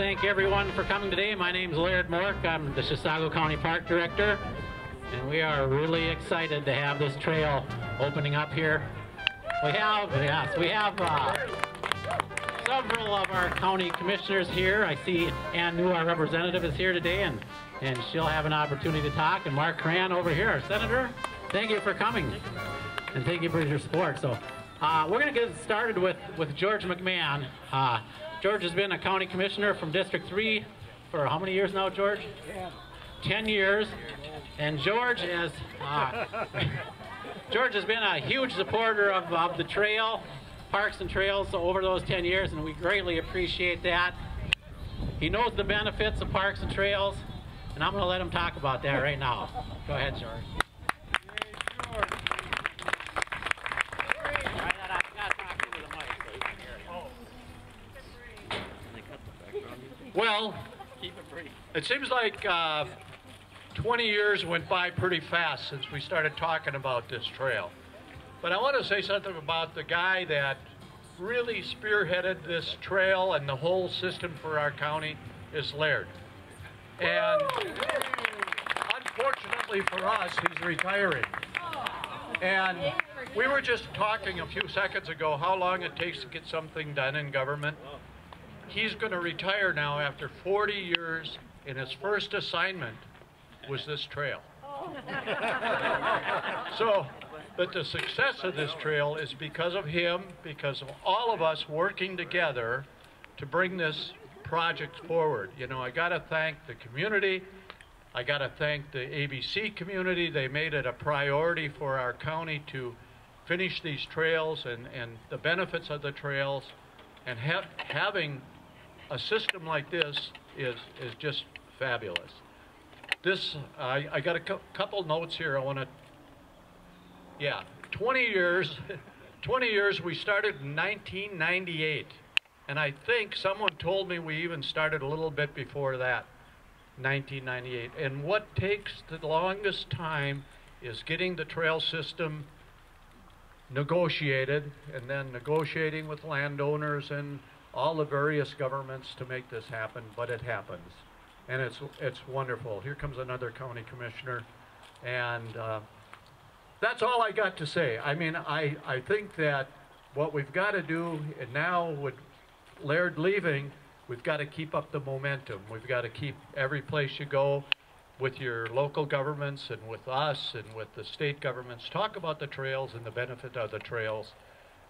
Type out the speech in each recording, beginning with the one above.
thank everyone for coming today. My name is Laird Mork. I'm the Chisago County Park Director, and we are really excited to have this trail opening up here. We have several of our county commissioners here. I see Ann New, our representative, is here today, and she'll have an opportunity to talk. And Mark Cran over here, our senator, thank you for coming, and thank you for your support. So we're going to get started with George Mcmann. George has been a county commissioner from District 3 for how many years now, George? 10 years. And George has been a huge supporter of the trail, parks and trails over those 10 years, and we greatly appreciate that. He knows the benefits of parks and trails, and I'm going to let him talk about that right now. Go ahead, George. Well, it seems like 20 years went by pretty fast since we started talking about this trail. But I want to say something about the guy that really spearheaded this trail and the whole system for our county is Laird. And unfortunately for us, he's retiring. And we were just talking a few seconds ago how long it takes to get something done in government. He's going to retire now after 40 years, and his first assignment was this trail. So, but the success of this trail is because of him, because of all of us working together to bring this project forward. You know, I got to thank the community. I got to thank the ABC community. They made it a priority for our county to finish these trails and the benefits of the trails, and having a system like this is just fabulous. This, I got a couple notes here I want to, 20 years, 20 years, we started in 1998. And I think someone told me we even started a little bit before that, 1998. And what takes the longest time is getting the trail system negotiated, and then negotiating with landowners and all the various governments to make this happen, but it happens. And it's wonderful. Here comes another county commissioner, and that's all I got to say. I mean, I think that what we've got to do, and now with Laird leaving, we've got to keep up the momentum. We've got to keep every place you go with your local governments and with us and with the state governments. Talk about the trails and the benefit of the trails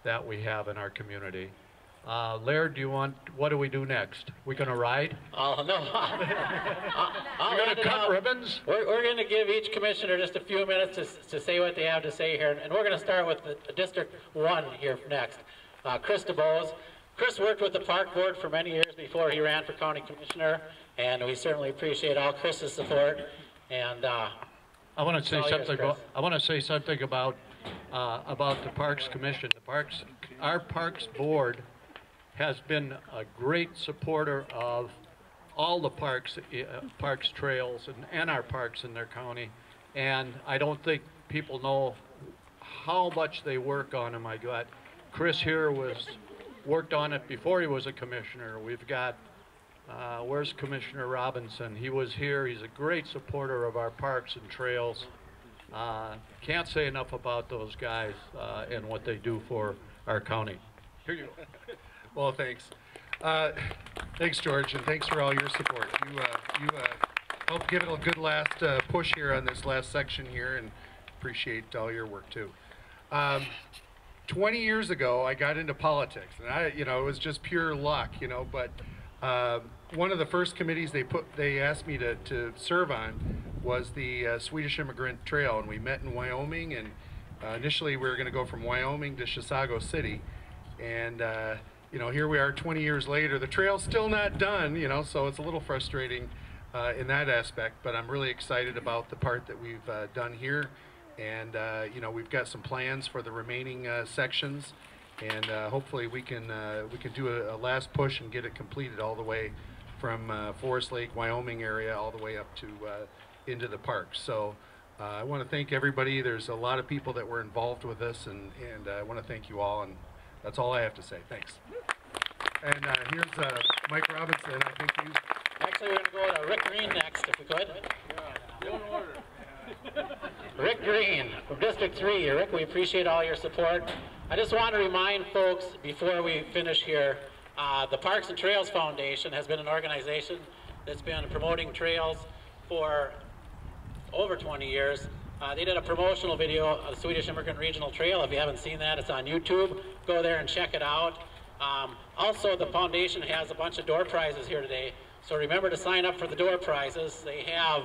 that we have in our community. Laird, what do we do next? We gonna ride? Oh, no. We're gonna cut ribbons? We're gonna give each commissioner just a few minutes to say what they have to say here. And we're gonna start with the District 1 here next. Chris DeBose. Chris worked with the Park Board for many years before he ran for County Commissioner, and we certainly appreciate all Chris's support. And I want to say something about the Parks Commission. Our Parks Board has been a great supporter of all the parks trails, and our parks in their county. And I don't think people know how much they work on them. I got Chris here worked on it before he was a commissioner. We've got, where's Commissioner Robinson? He was here. He's a great supporter of our parks and trails. Can't say enough about those guys and what they do for our county. Here you go. Well, thanks. Thanks, George, and thanks for all your support. You helped give it a good last push here on this last section here, and appreciate all your work too. 20 years ago, I got into politics, and it was just pure luck, but one of the first committees they asked me to serve on was the Swedish Immigrant Trail, and we met in Wyoming, and initially we were going to go from Wyoming to Chisago City, and here we are 20 years later. The trail's still not done, so it's a little frustrating in that aspect, but I'm really excited about the part that we've done here. And we've got some plans for the remaining sections, and hopefully we can do a last push and get it completed all the way from Forest Lake, Wyoming area, all the way up to into the park. So I want to thank everybody. There's a lot of people that were involved with this, and I want to thank you all, and that's all I have to say. Thanks. And here's Mike Robinson. I think you. Actually, we're going to go to Rick Green next, if we could. Rick Green from District 3. Rick, we appreciate all your support. I just want to remind folks before we finish here, the Parks and Trails Foundation has been an organization that's been promoting trails for over 20 years. They did a promotional video of the Swedish Immigrant Regional Trail. If you haven't seen that, it's on YouTube. Go there and check it out. Also, the foundation has a bunch of door prizes here today. So remember to sign up for the door prizes. They have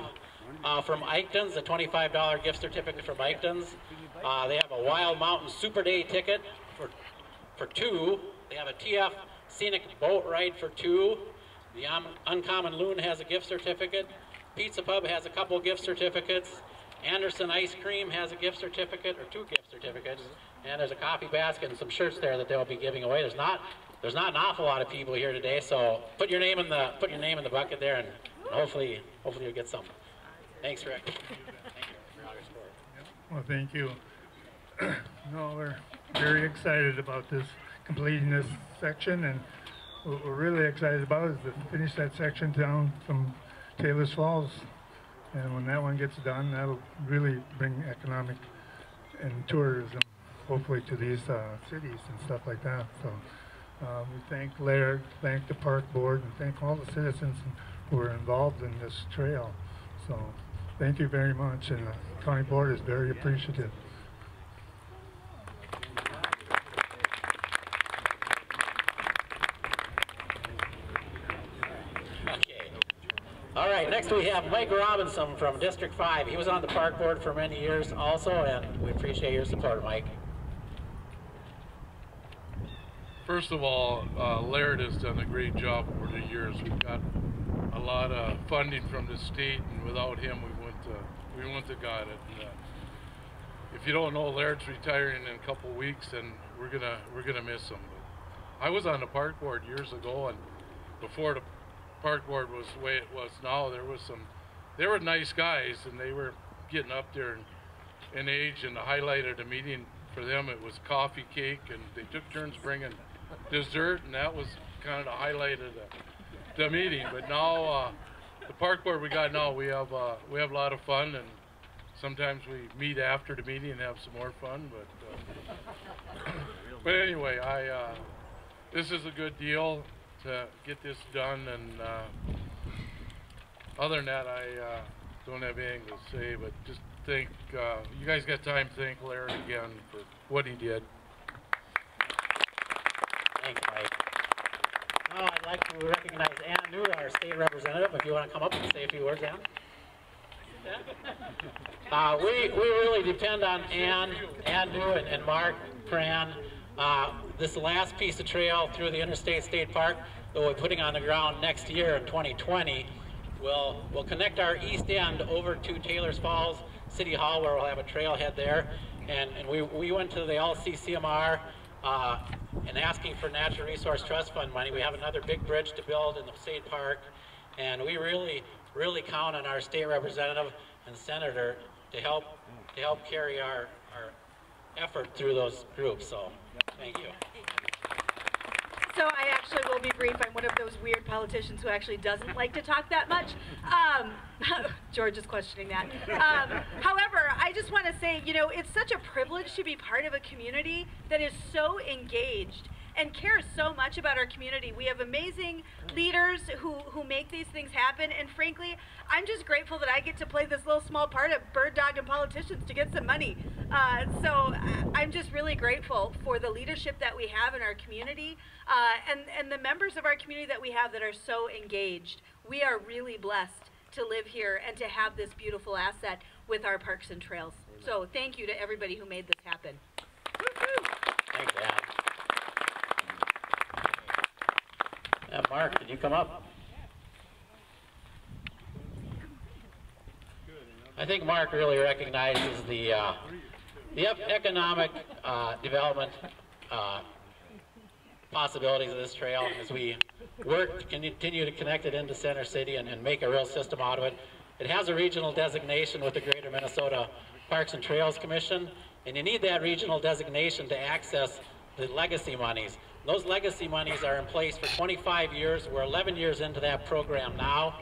from Eichton's, a $25 gift certificate from Eichton's. They have a Wild Mountain Super Day ticket for 2. They have a TF Scenic Boat Ride for 2. The Uncommon Loon has a gift certificate. Pizza Pub has a couple gift certificates. Anderson Ice Cream has a gift certificate, or 2 gift certificates. And there's a coffee basket and some shirts there that they'll be giving away. There's not an awful lot of people here today, so put your name in the bucket there, and hopefully you'll get some. Thanks, Rick. Thank you for all your support. Well, thank you. No, we're very excited about this, completing this section, and what we're really excited about is to finish that section down from Taylor's Falls. And when that one gets done, that'll really bring economic and tourism, hopefully, to these cities and stuff like that. So we thank Laird, thank the park board, and thank all the citizens who are involved in this trail. So thank you very much, and the county board is very appreciative. All right, next we have Mike Robinson from District 5. He was on the park board for many years also, and we appreciate your support, Mike. First of all, Laird has done a great job over the years. We've got a lot of funding from the state, and without him, we wouldn't have got it. And, if you don't know, Laird's retiring in a couple weeks, and we're gonna miss him. But I was on the park board years ago, and before the park board was the way it was now, they were nice guys, and they were getting up there in age, and the highlight of the meeting for them, it was coffee, cake, and they took turns bringing dessert, and that was kind of the highlight of the meeting. But now the park board we got now, we have a lot of fun, and sometimes we meet after the meeting and have some more fun. But anyway, this is a good deal to get this done, and other than that, I don't have anything to say, but just think, you guys got time to thank Laird again for what he did. Thanks, Mike. Now I'd like to recognize Ann New, our state representative, if you want to come up and say a few words, Ann. We really depend on Ann New and Mark Cran. This last piece of trail through the Interstate State Park that we're putting on the ground next year in 2020 will connect our east end over to Taylor's Falls City Hall, where we'll have a trailhead there. And we went to the LCCMR and asking for Natural Resource Trust Fund money. We have another big bridge to build in the state park, and we really count on our state representative and senator to help carry our effort through those groups. So thank you. So I actually will be brief. I'm one of those weird politicians who actually doesn't like to talk that much. George is questioning that. However, I just want to say, it's such a privilege to be part of a community that is so engaged and cares so much about our community. We have amazing leaders who make these things happen, and frankly, I'm just grateful that I get to play this little small part of bird dog and politicians to get some money. So I'm just really grateful for the leadership that we have in our community, and the members of our community that we have that are so engaged. We are really blessed to live here and to have this beautiful asset with our parks and trails. So thank you to everybody who made this happen. Thanks, Ann. Mark, did you come up? I think Mark really recognizes the economic development possibilities of this trail as we work to continue to connect it into Center City and make a real system out of it. It has a regional designation with the Greater Minnesota Parks and Trails Commission, and you need that regional designation to access the legacy monies. Those legacy monies are in place for 25 years. We're 11 years into that program now.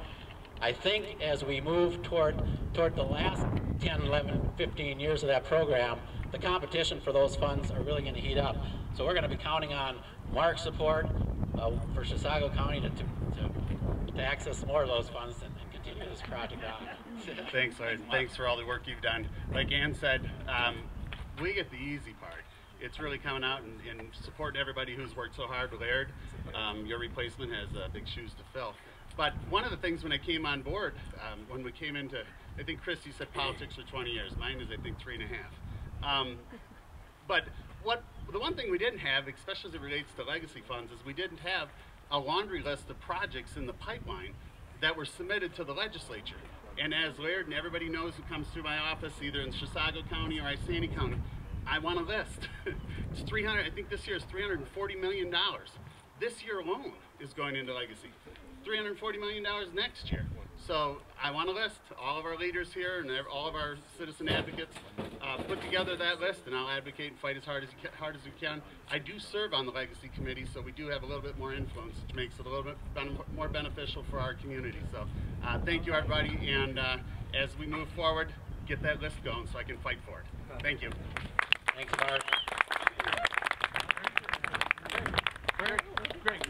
I think as we move toward the last 10, 11, 15 years of that program, the competition for those funds are really going to heat up. So we're going to be counting on Mark's support for Chisago County to access more of those funds and continue this project on. Thanks, Laird. Thanks for all the work you've done. Like Ann said, we get the easy part. It's really coming out and supporting everybody who's worked so hard with Laird. Your replacement has big shoes to fill. But one of the things when I came on board, when we came into, I think Christy said politics for 20 years. Mine is, I think, 3.5. But the one thing we didn't have, especially as it relates to legacy funds, is we didn't have a laundry list of projects in the pipeline that were submitted to the legislature. And as Laird and everybody knows who comes through my office, either in Chisago County or Iceni County, I want a list. It's 300, I think this year is $340 million. This year alone is going into legacy. $340 million next year. So I want a list. All of our leaders here and all of our citizen advocates put together that list, and I'll advocate and fight as hard as we can. I do serve on the legacy committee, so we do have a little bit more influence, which makes it a little bit more beneficial for our community. So thank you, everybody, and as we move forward, get that list going so I can fight for it. Thank you. Thanks, Mark.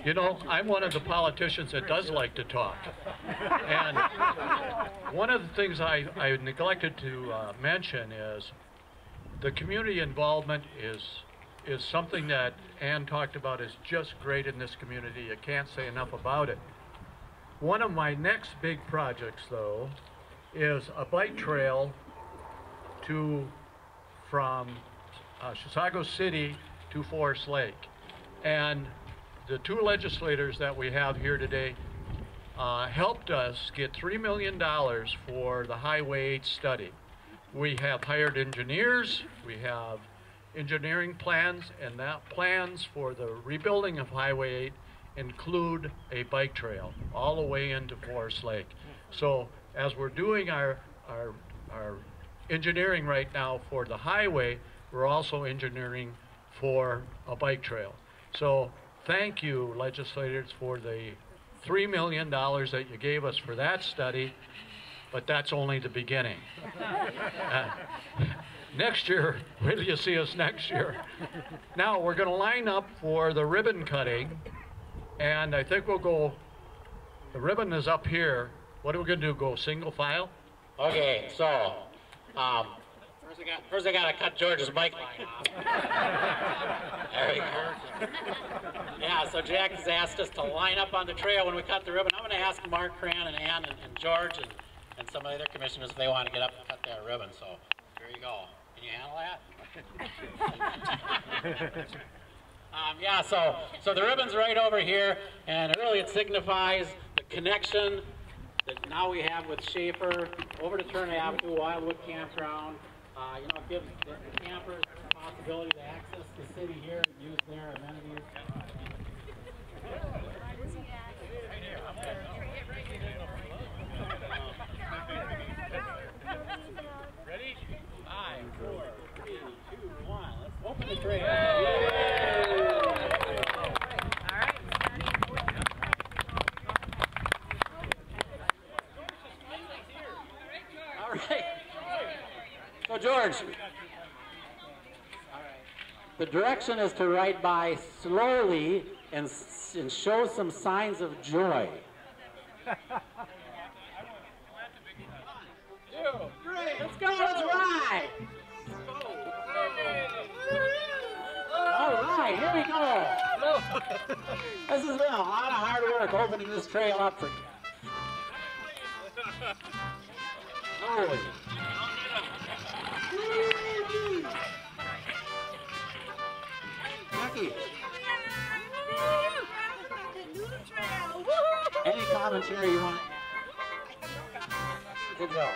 You know, I'm one of the politicians that does like to talk. And one of the things I neglected to mention is the community involvement is something that Ann talked about is just great in this community. You can't say enough about it. One of my next big projects, though, is a bike trail from Chisago City to Forest Lake. And the two legislators that we have here today helped us get $3 million for the Highway 8 study. We have hired engineers, we have engineering plans, and that plans for the rebuilding of Highway 8 include a bike trail all the way into Forest Lake. So as we're doing our engineering right now for the highway, we're also engineering for a bike trail. So thank you, legislators, for the $3 million that you gave us for that study, but that's only the beginning. Next year, where do you see us next year? Now, we're going to line up for the ribbon cutting, and I think we'll go, the ribbon is up here. What are we going to do, go single file? Okay, so, first I got to cut George's mic line off. There we go. Yeah, so Jack has asked us to line up on the trail when we cut the ribbon. I'm going to ask Mark, Cran, and Ann, and George, and some of the other commissioners if they want to get up and cut that ribbon. So, here you go. Can you handle that? Yeah, so the ribbon's right over here, and really it signifies the connection that now we have with Shafer over to Turner Avenue, Wildwood Campground. You know, it gives the campers the possibility to access the city here and use their amenities. Ready? 5, 4, 3, 2, 1. Let's open the trail. All right. So George, the direction is to ride by slowly and show some signs of joy. 1, 2, 3, let's go, let's ride! All right, here we go. This has been a lot of hard work opening this trail up for you. Holy. Becky. Any commentary you want to add? Good job.